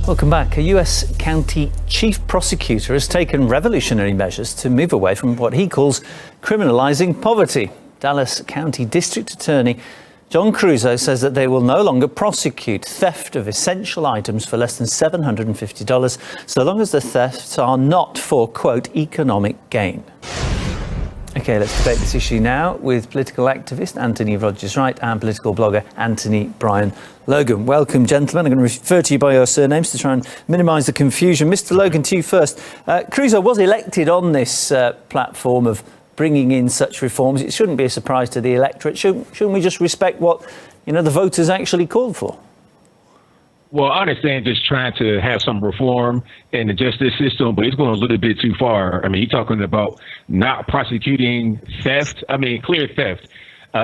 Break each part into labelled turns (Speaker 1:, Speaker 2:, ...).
Speaker 1: Welcome back. A US county chief prosecutor has taken revolutionary measures to move away from what he calls criminalizing poverty. Dallas County District Attorney John Creuzot says that they will no longer prosecute theft of essential items for less than $750, so long as the thefts are not for, quote, economic gain. OK, let's debate this issue now with political activist Anthony Rogers-Wright and political blogger Anthony Brian Logan. Welcome, gentlemen. I'm going to refer to you by your surnames to try and minimise the confusion. Mr. Logan, to you first. Creuzot was elected on this platform of bringing in such reforms. It shouldn't be a surprise to the electorate. Shouldn't we just respect what, the voters actually called for?
Speaker 2: Well, I understand just trying to have some reform in the justice system, but it's going a little bit too far. I mean, you're talking about not prosecuting theft. Clear theft.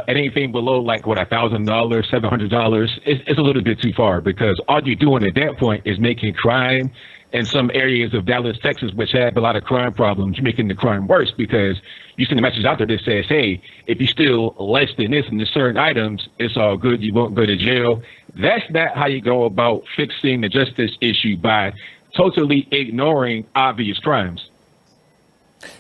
Speaker 2: Anything below like $1,000, $700, it's a little bit too far, because all you're doing at that point is making crime in some areas of Dallas, Texas, which have a lot of crime problems, you're making the crime worse, because you send a message out there that says, hey, if you steal less than this and certain items, it's all good, you won't go to jail. That's not how you go about fixing the justice issue, by totally ignoring obvious crimes.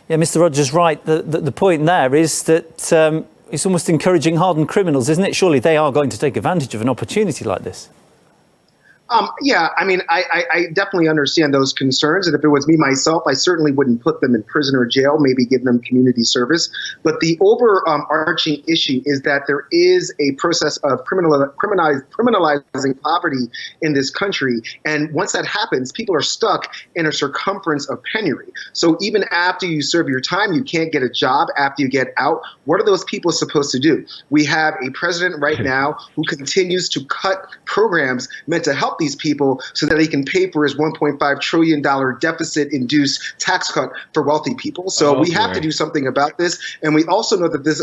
Speaker 1: Yeah, Mr. Rogers-Wright, the point there is that it's almost encouraging hardened criminals, isn't it? Surely they are going to take advantage of an opportunity like this.
Speaker 3: I definitely understand those concerns. And if it was me myself, I certainly wouldn't put them in prison or jail, maybe give them community service. But the overarching issue is that there is a process of criminalizing poverty in this country. And once that happens, people are stuck in a circumference of penury. So even after you serve your time, you can't get a job after you get out. What are those people supposed to do? We have a president right now who continues to cut programs meant to help these people so that he can pay for his $1.5 trillion deficit-induced tax cut for wealthy people. So we have to do something about this. And we also know that this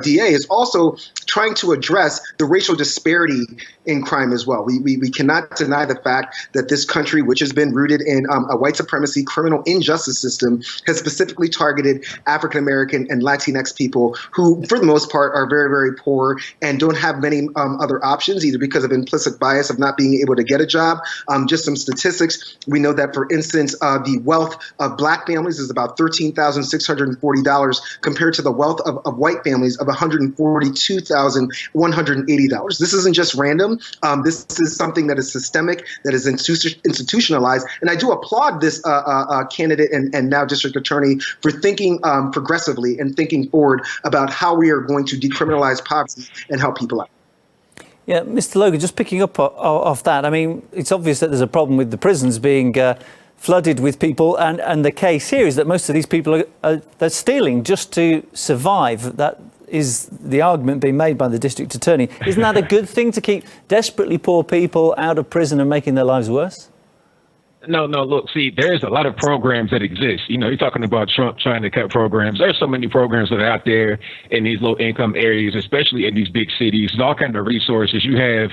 Speaker 3: DA is also trying to address the racial disparity in crime as well. We cannot deny the fact that this country, which has been rooted in a white supremacy criminal injustice system, has specifically targeted African-American and Latinx people who, for the most part, are very, very poor and don't have many other options, either because of implicit bias of not being able to get a job. Just some statistics. We know that, for instance, the wealth of black families is about $13,640 compared to the wealth of white families of $142,180. This isn't just random. This is something that is systemic, that is institutionalized. And I do applaud this candidate and now district attorney for thinking progressively and thinking forward about how we are going to decriminalize poverty and help people out.
Speaker 1: Yeah, Mr. Logan, just picking up off that, it's obvious that there's a problem with the prisons being flooded with people, and the case here is that most of these people they're stealing just to survive. That is the argument being made by the district attorney. Isn't that a good thing, to keep desperately poor people out of prison and making their lives worse?
Speaker 2: No, look, see, there's a lot of programs that exist. You're talking about Trump trying to cut programs. There's so many programs that are out there in these low income areas, especially in these big cities. There's all kinds of resources. You have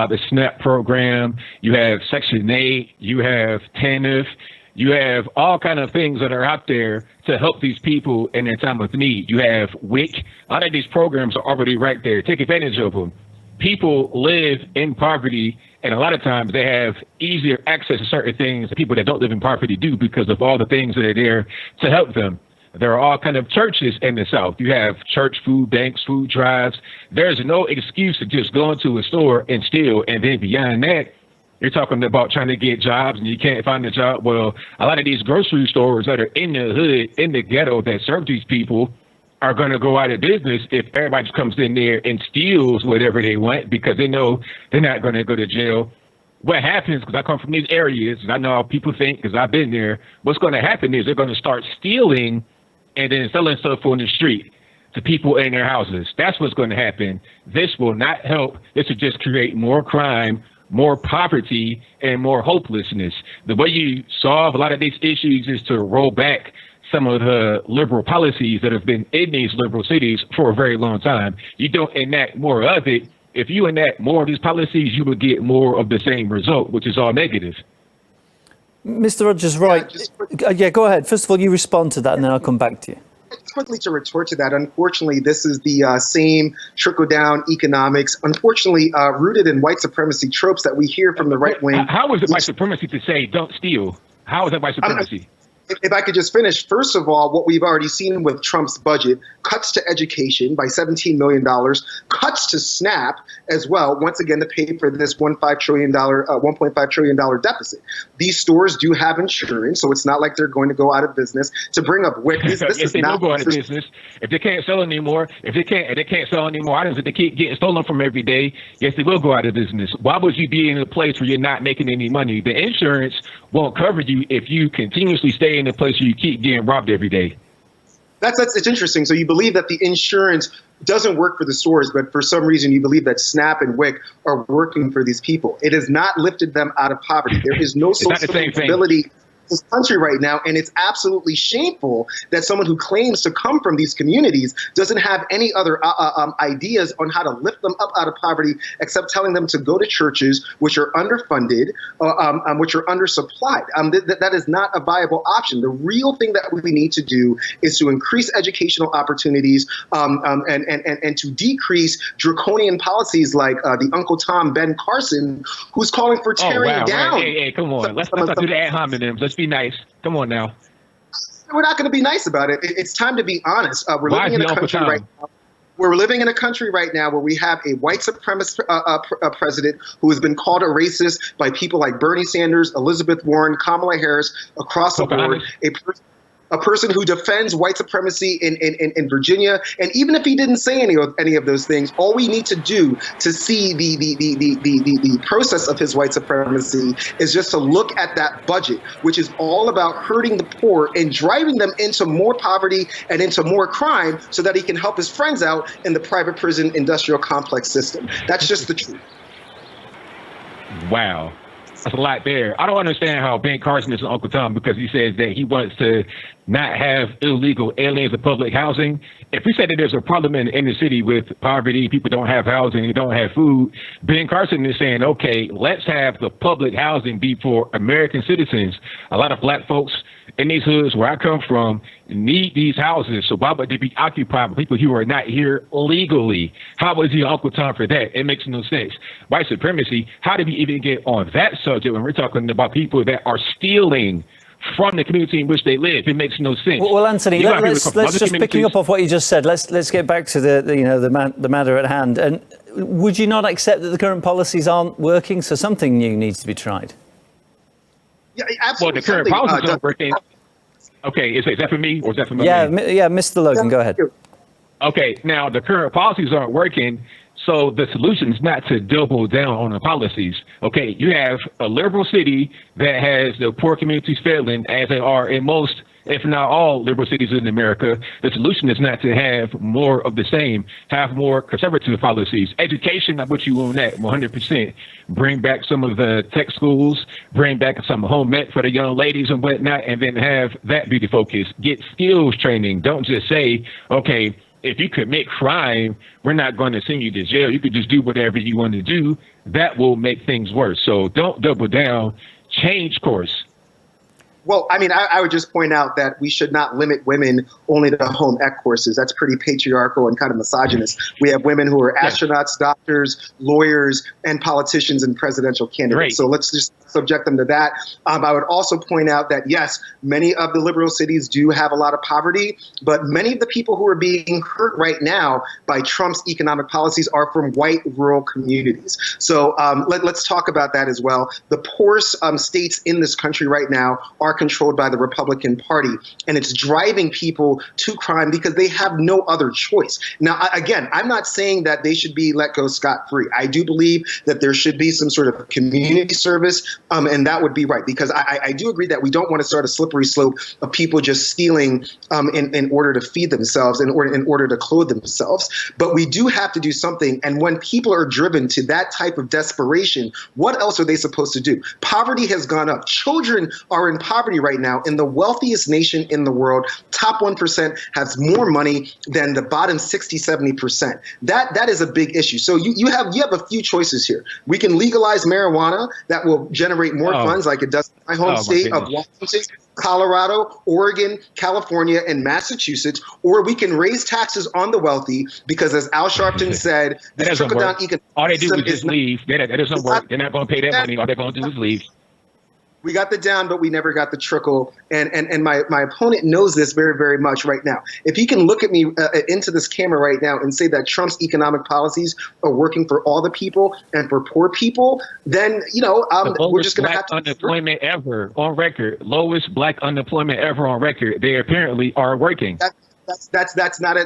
Speaker 2: the SNAP program, you have Section 8, you have TANF, you have all kind of things that are out there to help these people in their time of need. You have WIC. A lot of these programs are already right there. Take advantage of them. People live in poverty, and a lot of times they have easier access to certain things that people that don't live in poverty do, because of all the things that are there to help them. There are all kind of churches in the South. You have church food banks, food drives. There's no excuse to just go into a store and steal. And then beyond that, you're talking about trying to get jobs and you can't find a job. Well, a lot of these grocery stores that are in the hood, in the ghetto, that serve these people are going to go out of business if everybody just comes in there and steals whatever they want, because they know they're not going to go to jail. What happens, because I come from these areas, and I know how people think, because I've been there, what's going to happen is they're going to start stealing and then selling stuff on the street to people in their houses. That's what's going to happen. This will not help. This will just create more crime, more poverty, and more hopelessness. The way you solve a lot of these issues is to roll back some of the liberal policies that have been in these liberal cities for a very long time. You don't enact more of it. If you enact more of these policies, you will get more of the same result, which is all negative.
Speaker 1: Mr. Rogers-Wright, yeah, go ahead. First of all, you respond to that, and then I'll come back to you.
Speaker 3: quickly to retort to that, unfortunately, this is the same trickle-down economics, unfortunately rooted in white supremacy tropes that we hear from the right wing.
Speaker 2: How is it white supremacy to say don't steal? How is that white supremacy?
Speaker 3: If I could just finish, first of all, what we've already seen with Trump's budget, cuts to education by $17 million, cuts to SNAP as well, once again, to pay for this $1.5 trillion deficit. These stores do have insurance, so it's not like they're going to go out of business. To bring up WIC, this
Speaker 2: yes,
Speaker 3: is
Speaker 2: they
Speaker 3: not
Speaker 2: will go out of business. If they can't sell anymore, if they can't sell any more items that they keep getting stolen from every day, yes, they will go out of business. Why would you be in a place where you're not making any money? The insurance won't cover you if you continuously stay in a place where you keep getting robbed every day.
Speaker 3: It's interesting. So you believe that the insurance doesn't work for the stores, but for some reason you believe that SNAP and WIC are working for these people. It has not lifted them out of poverty. There is no social stability in this country right now, and it's absolutely shameful that someone who claims to come from these communities doesn't have any other ideas on how to lift them up out of poverty except telling them to go to churches which are underfunded, which are undersupplied. That is not a viable option. The real thing that we need to do is to increase educational opportunities and to decrease draconian policies like the Uncle Tom Ben Carson, who's calling for tearing down.
Speaker 2: Hey, come on. Let's not do the ad hominems. Let's be nice. Come on now.
Speaker 3: We're not going to be nice about it. It's time to be honest. We're living in a country right now. We're living in a country right now where we have a white supremacist president who has been called a racist by people like Bernie Sanders, Elizabeth Warren, Kamala Harris, across the board. A person who defends white supremacy in Virginia. And even if he didn't say any of those things, all we need to do to see the process of his white supremacy is just to look at that budget, which is all about hurting the poor and driving them into more poverty and into more crime so that he can help his friends out in the private prison industrial complex system. That's just the truth.
Speaker 2: Wow. That's a lot there. I don't understand how Ben Carson is an Uncle Tom because he says that he wants to not have illegal aliens in public housing. If we say that there's a problem in the inner city with poverty, people don't have housing, they don't have food, Ben Carson is saying, okay, let's have the public housing be for American citizens. A lot of black folks in these hoods where I come from need these houses. So why would they be occupied by people who are not here legally? How is he Uncle Tom for that? It makes no sense. White supremacy, how did we even get on that subject when we're talking about people that are stealing from the community in which they live? It makes no sense.
Speaker 1: Well, Anthony, let's just picking up off what you just said. Let's get back to the matter at hand. And would you not accept that the current policies aren't working? So something new needs to be tried.
Speaker 3: Yeah, absolutely.
Speaker 2: Well, the current policies aren't working. Okay, is that for me or is that for me?
Speaker 1: Yeah, Mr. Logan, go ahead.
Speaker 2: Okay, now the current policies aren't working. So the solution is not to double down on the policies. Okay, you have a liberal city that has the poor communities failing, as they are in most, if not all, liberal cities in America. The solution is not to have more of the same, have more conservative policies. Education, I put you on that 100%. Bring back some of the tech schools, bring back some home ec for the young ladies and whatnot, and then have that be the focus. Get skills training. Don't just say, okay, if you commit crime, we're not going to send you to jail. You could just do whatever you want to do. That will make things worse. So don't double down. Change course.
Speaker 3: Well, I mean, I would just point out that we should not limit women only to home ec courses. That's pretty patriarchal and kind of misogynist. We have women who are astronauts, doctors, lawyers, and politicians and presidential candidates.
Speaker 2: Great.
Speaker 3: So let's just subject them to that. I would also point out that, yes, many of the liberal cities do have a lot of poverty, but many of the people who are being hurt right now by Trump's economic policies are from white rural communities. So let's talk about that as well. The poorest states in this country right now are controlled by the Republican Party, and it's driving people to crime because they have no other choice. Now, again, I'm not saying that they should be let go scot-free. I do believe that there should be some sort of community service, and that would be right, because I do agree that we don't want to start a slippery slope of people just stealing in order to feed themselves, in order to clothe themselves. But we do have to do something, and when people are driven to that type of desperation, what else are they supposed to do? Poverty has gone up. Children are in poverty right now in the wealthiest nation in the world. Top 1% has more money than the bottom 60-70%. That is a big issue. So you have a few choices here. We can legalize marijuana. That will generate more funds like it does in my home state of Washington. Colorado, Oregon, California, and Massachusetts, or we can raise taxes on the wealthy because, as Al Sharpton said,
Speaker 2: that doesn't work. All they do is just leave. That doesn't work. They're not going to pay that money. All they're going to do is leave.
Speaker 3: We got the down, but we never got the trickle. And my opponent knows this very, very much right now. If he can look at me into this camera right now and say that Trump's economic policies are working for all the people and for poor people, then, we're just going to have to.
Speaker 2: Unemployment ever on record. Lowest black unemployment ever on record. They apparently are working.
Speaker 3: That's not a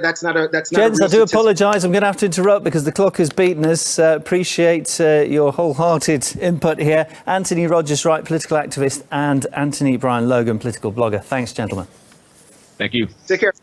Speaker 1: Gents, I do apologise. I'm going to have to interrupt because the clock has beaten us. Appreciate your wholehearted input here. Anthony Rogers-Wright, political activist, and Anthony Brian Logan, political blogger. Thanks, gentlemen.
Speaker 2: Thank you.
Speaker 3: Take care.